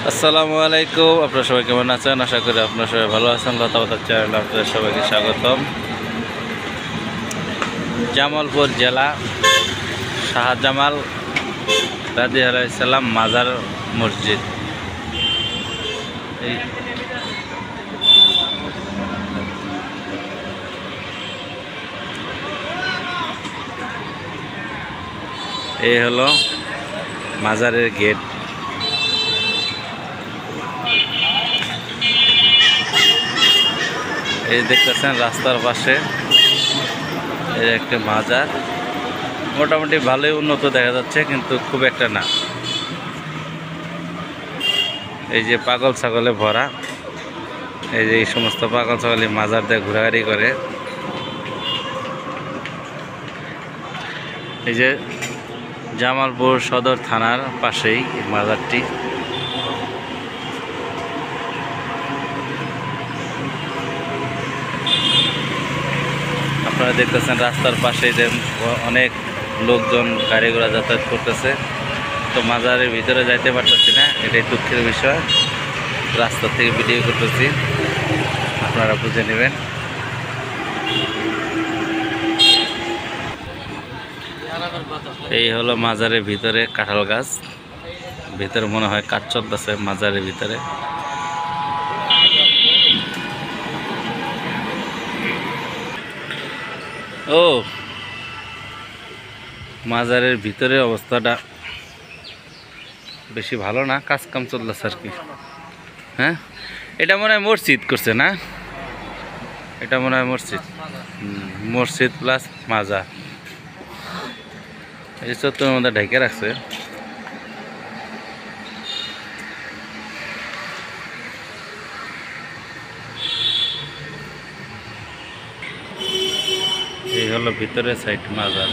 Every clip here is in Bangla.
আসসালামু আলাইকুম। আপনারা সবাই কেমন আছেন? আশা করি আপনারা সবাই ভালো আছেন। লতাপাতার চ্যানেলে আপনাদের সবাইকে স্বাগতম। জামালপুর জেলা শাহজামাল রাদিয়াল্লাহু আলাইহি সাল্লাম মাজার মসজিদ। এই হলো মাজারের গেট। এই দেখতেছেন রাস্তার পাশে এই একটা মাজার, মোটামুটি ভালোই উন্নত দেখা যাচ্ছে, কিন্তু খুব একটা না। এই যে পাগল ছাগলে ভরা, এই যে এই সমস্ত পাগল ছাগল মাজার দিয়ে ঘোরাঘুরি করে। এই যে জামালপুর সদর থানার পাশেই এই মাজারটি। আপনারা দেখতেছেন রাস্তার পাশে যে অনেক লোকজন গাড়ি ঘোড়া যাতায়াত করতেছে, তো মাজারের ভিতরে যাইতে পারতেছি না, এটাই দুঃখের বিষয়। রাস্তা থেকে ভিডিও করতেছি, আপনারা বুঝে নেবেন। এই হলো মাজারের ভিতরে কাঁঠাল গাছ, ভিতরে মনে হয় কাঠ চলতেছে মাজারের ভিতরে। ও মাজারের ভিতরে অবস্থাটা বেশি ভালো না, কাজ কাম চলতেছে আর কি। হ্যাঁ, এটা মনে হয় মসজিদ করছে না, এটা মনে হয় মসজিদ। মসজিদ প্লাস মাজার, এই চত্বরের মধ্যে ঢেকে রাখছে। এই হলো ভিতরে সাইড মাজার।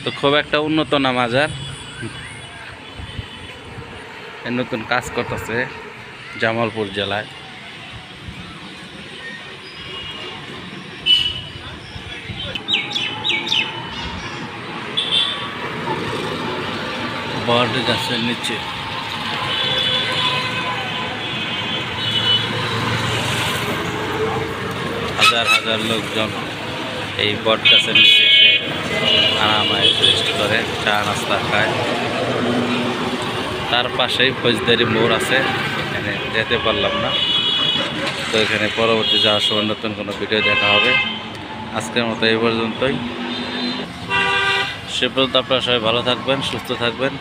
তো খুব একটা উন্নত না মাজার, নতুন কাজ করতেছে জামালপুর জেলায়। বট গাছের নিচে হাজার হাজার লোকজন এই বট গাছের নিচে এসে আরামায় রেস্ট করে, চা নাস্তা খায়। তার পাশেই ফৌজদারি মোড় আছে, এখানে যেতে পারলাম না, তো এখানে পরবর্তী যাওয়ার সময় নতুন কোনো ভিডিও দেখা হবে। আজকের মতো এই পর্যন্তই। সে পর্যন্ত আপনারা সবাই ভালো থাকবেন, সুস্থ থাকবেন।